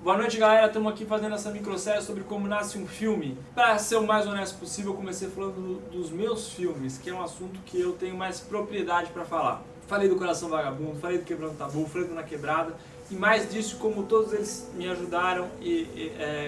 Boa noite, galera, estamos aqui fazendo essa microsérie sobre como nasce um filme. Para ser o mais honesto possível, eu comecei falando dos meus filmes, que é um assunto que eu tenho mais propriedade para falar. Falei do Coração Vagabundo, falei do Quebrando Tabu, falei do Na Quebrada, e mais disso, como todos eles me ajudaram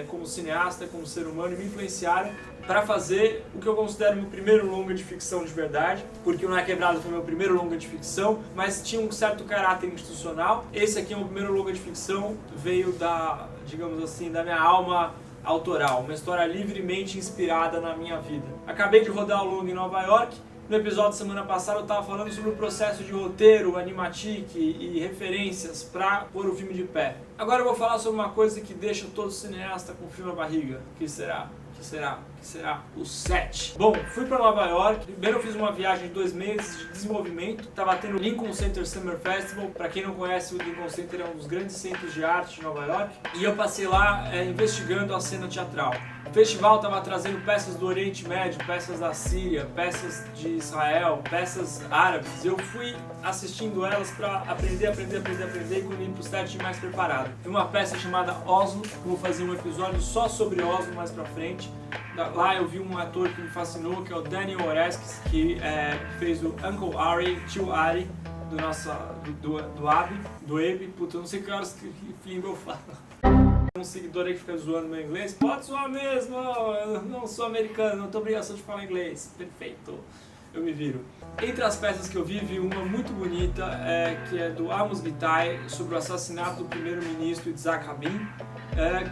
como cineasta, como ser humano, e me influenciaram para fazer o que eu considero meu primeiro longa de ficção de verdade, porque o Na Quebrada foi meu primeiro longa de ficção, mas tinha um certo caráter institucional. Esse aqui é o meu primeiro longa de ficção, veio da, digamos assim, da minha alma autoral, uma história livremente inspirada na minha vida. Acabei de rodar o longa em Nova York. No episódio da semana passada eu estava falando sobre o processo de roteiro, animatic e referências para pôr o filme de pé. Agora eu vou falar sobre uma coisa que deixa todo cineasta com frio na barriga. Que será? O set. Bom, fui para Nova York. Primeiro eu fiz uma viagem de 2 meses de desenvolvimento. Tava tendo o Lincoln Center Summer Festival. Para quem não conhece, o Lincoln Center é um dos grandes centros de arte de Nova York. E eu passei lá investigando a cena teatral. O festival estava trazendo peças do Oriente Médio, peças da Síria, peças de Israel, peças árabes. Eu fui assistindo elas para aprender e quando ir pro set mais preparado. Tem uma peça chamada Oslo, que eu vou fazer um episódio só sobre Oslo mais pra frente. Lá eu vi um ator que me fascinou, que é o Daniel Oreskes, que fez o Uncle Ari, tio Ari, do Abe. Puta, eu não sei que horas que língua eu falo. Um seguidor aí que fica zoando meu inglês, pode zoar mesmo, eu não sou americano, não tenho obrigação de falar inglês, perfeito, eu me viro. Entre as peças que eu vi uma muito bonita, que é do Amos Guitai, sobre o assassinato do primeiro-ministro Yitzhak Rabin,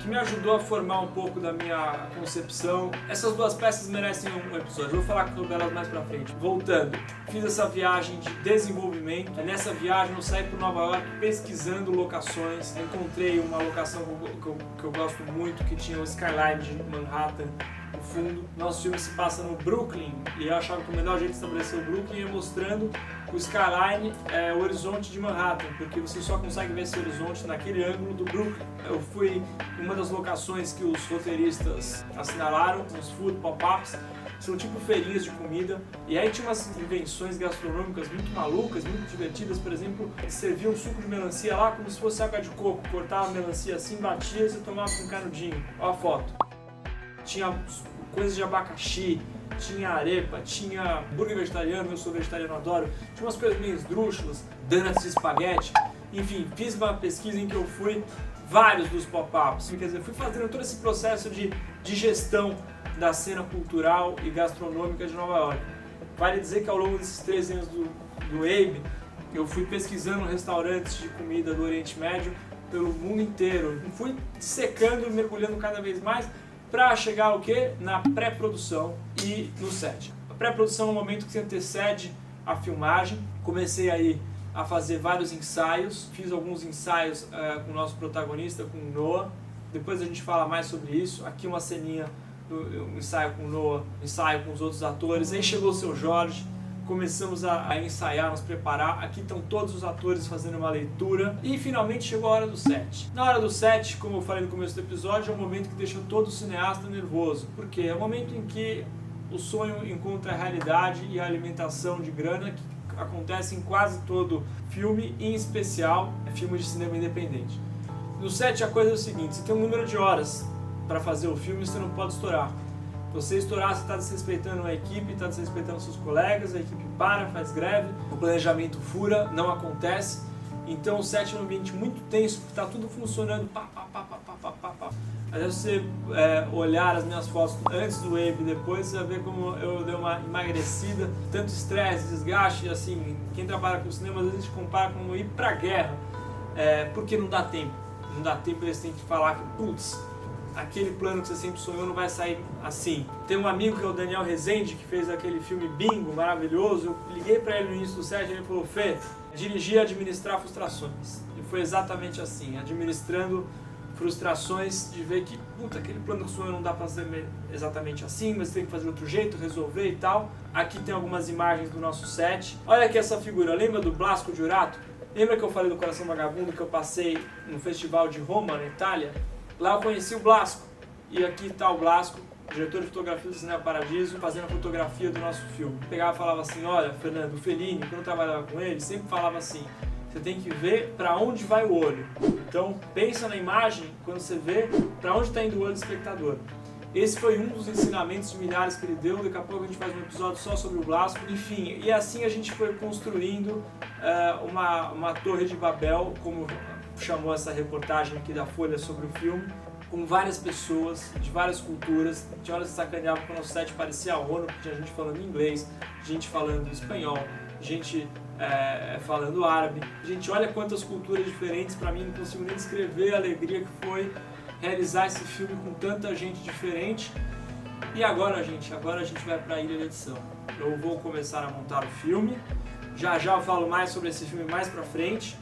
que me ajudou a formar um pouco da minha concepção. Essas duas peças merecem um episódio, eu vou falar sobre elas mais pra frente. Voltando, fiz essa viagem de desenvolvimento. Nessa viagem eu saí por Nova York pesquisando locações. Encontrei uma locação que eu gosto muito, que tinha o skyline de Manhattan no fundo. Nosso filme se passa no Brooklyn e eu achava que o melhor jeito de estabelecer o Brooklyn é mostrando o skyline, o horizonte de Manhattan, porque você só consegue ver esse horizonte naquele ângulo do Brooklyn. Eu fui em uma das locações que os roteiristas assinalaram, os food pop-ups, são tipo feirinhas de comida, e aí tinha umas invenções gastronômicas muito malucas, muito divertidas. Por exemplo, eles serviam um suco de melancia lá como se fosse água de coco, cortava a melancia assim, batia e você tomava com um canudinho. Olha a foto. Tinha coisas de abacaxi, tinha arepa, tinha hambúrguer vegetariano, eu sou vegetariano, adoro. Tinha umas coisas meio esdrúxulas, donuts de espaguete. Enfim, fiz uma pesquisa em que eu fui vários dos pop-ups. Quer dizer, fui fazendo todo esse processo de gestão da cena cultural e gastronômica de Nova York. Vale dizer que ao longo desses 3 anos do Abe, eu fui pesquisando restaurantes de comida do Oriente Médio pelo mundo inteiro. Fui secando e mergulhando cada vez mais para chegar ao quê? Na pré-produção e no set. A pré-produção é o momento que você antecede a filmagem. Comecei aí a fazer vários ensaios, fiz alguns ensaios com o nosso protagonista, com o Noah. Depois a gente fala mais sobre isso. Aqui uma ceninha do ensaio com o Noah, ensaio com os outros atores. Aí chegou o Seu Jorge. Começamos a ensaiar, nos preparar. Aqui estão todos os atores fazendo uma leitura. E finalmente chegou a hora do set. Na hora do set, como eu falei no começo do episódio, é o momento que deixa todo cineasta nervoso. Porque é o momento em que o sonho encontra a realidade e a alimentação de grana, que acontece em quase todo filme, em especial filme de cinema independente. No set a coisa é o seguinte, você tem um número de horas para fazer o filme e você não pode estourar. Você estourar, você está desrespeitando a equipe, está desrespeitando seus colegas, a equipe faz greve, o planejamento fura, não acontece. Então o set é um ambiente muito tenso, porque está tudo funcionando, pá. Aí você olhar as minhas fotos antes do Abe e depois, você vai ver como eu dei uma emagrecida, tanto estresse, desgaste, assim, quem trabalha com cinema às vezes compara com ir pra guerra, porque não dá tempo. Não dá tempo, eles têm que falar que, putz, aquele plano que você sempre sonhou não vai sair assim. Tem um amigo que é o Daniel Rezende, que fez aquele filme Bingo, maravilhoso. Eu liguei pra ele no início do set e ele falou, Fê, dirigir e administrar frustrações. E foi exatamente assim, administrando frustrações de ver que, puta, aquele plano que sonhou não dá pra fazer exatamente assim, mas tem que fazer de outro jeito, resolver e tal. Aqui tem algumas imagens do nosso set. Olha aqui essa figura, lembra do Blasco Giurato? Lembra que eu falei do Coração Vagabundo, que eu passei no festival de Roma, na Itália? Lá eu conheci o Blasco, e aqui está o Blasco, diretor de fotografia do Cinema Paradiso, fazendo a fotografia do nosso filme. Pegava e falava assim, olha, Fernando, o Fellini, quando eu trabalhava com ele, sempre falava assim, Você tem que ver para onde vai o olho. Então pensa na imagem, quando você vê, para onde está indo o olho do espectador. Esse foi um dos ensinamentos de milhares que ele deu. Daqui a pouco a gente faz um episódio só sobre o Blasco. Enfim, e assim a gente foi construindo uma torre de Babel, como chamou essa reportagem aqui da Folha sobre o filme, com várias pessoas de várias culturas. Tinha horas que sacaneava quando o set parecia a ONU, porque tinha gente falando inglês, gente falando espanhol, gente falando árabe. Gente, olha quantas culturas diferentes. Para mim, não consigo nem descrever a alegria que foi realizar esse filme com tanta gente diferente. E agora, gente, a gente vai para a Ilha da Edição. Eu vou começar a montar o filme. Já eu falo mais sobre esse filme mais pra frente.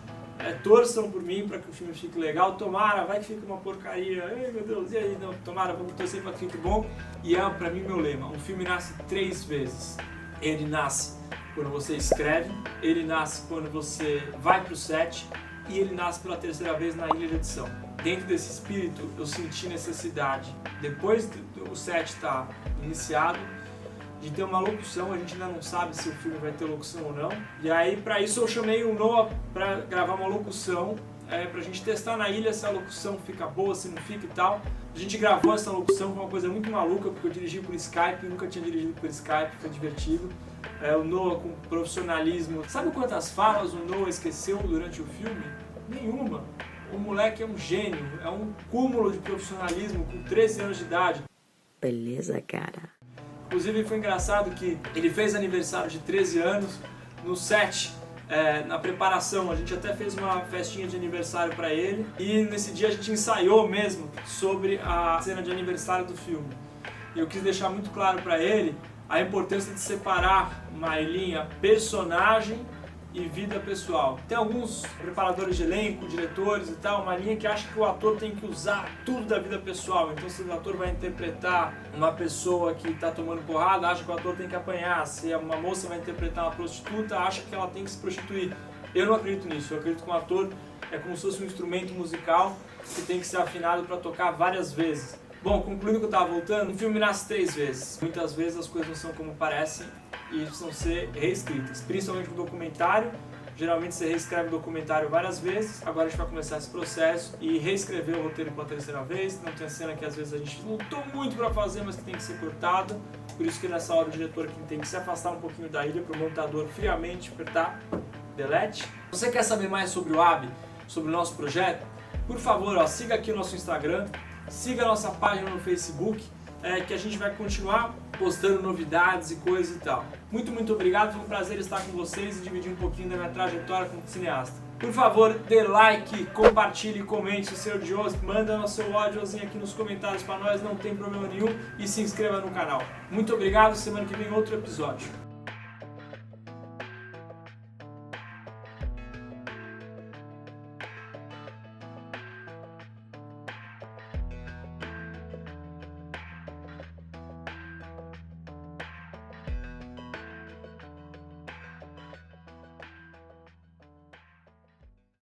Torçam por mim para que o filme fique legal. Tomara, vai que fique uma porcaria. Ai, meu Deus, e aí? Não, tomara, vamos torcer para que fique bom. E é para mim meu lema. Um filme nasce 3 vezes. Ele nasce quando você escreve, ele nasce quando você vai pro set e ele nasce pela 3ª vez na Ilha de Edição. Dentro desse espírito, eu senti necessidade, depois do set estar iniciado, de ter uma locução. A gente ainda não sabe se o filme vai ter locução ou não. E aí, para isso, eu chamei o Noah para gravar uma locução, pra gente testar na ilha se a locução fica boa, se não fica e tal. A gente gravou essa locução, foi uma coisa muito maluca, porque eu dirigi por Skype, nunca tinha dirigido por Skype, foi divertido. O Noah com profissionalismo. Sabe quantas falas o Noah esqueceu durante o filme? Nenhuma. O moleque é um gênio, é um cúmulo de profissionalismo com 13 anos de idade. Beleza, cara. Inclusive foi engraçado que ele fez aniversário de 13 anos no set, na preparação. A gente até fez uma festinha de aniversário para ele e nesse dia a gente ensaiou mesmo sobre a cena de aniversário do filme. E eu quis deixar muito claro para ele a importância de separar uma linha personagem e vida pessoal. Tem alguns preparadores de elenco, diretores e tal, uma linha que acha que o ator tem que usar tudo da vida pessoal. Então se o ator vai interpretar uma pessoa que está tomando porrada, acha que o ator tem que apanhar. Se uma moça vai interpretar uma prostituta, acha que ela tem que se prostituir. Eu não acredito nisso. Eu acredito que um ator é como se fosse um instrumento musical que tem que ser afinado para tocar várias vezes. Bom, concluindo que eu estava voltando, o filme nasce 3 vezes. Muitas vezes as coisas não são como parecem e precisam ser reescritas, principalmente no documentário. Geralmente você reescreve o documentário várias vezes. Agora a gente vai começar esse processo e reescrever o roteiro pela 3ª vez. Não tem cena que às vezes a gente lutou muito para fazer, mas que tem que ser cortada. Por isso que nessa hora o diretor aqui tem que se afastar um pouquinho da ilha para o montador friamente apertar delete. Se você quer saber mais sobre o AB, sobre o nosso projeto, por favor, siga aqui o nosso Instagram, siga a nossa página no Facebook, que a gente vai continuar postando novidades e coisas e tal. Muito obrigado, foi um prazer estar com vocês e dividir um pouquinho da minha trajetória como cineasta. Por favor, dê like, compartilhe, comente se você odiou, manda o seu ódiozinho aqui nos comentários para nós, não tem problema nenhum, e se inscreva no canal. Muito obrigado, semana que vem outro episódio.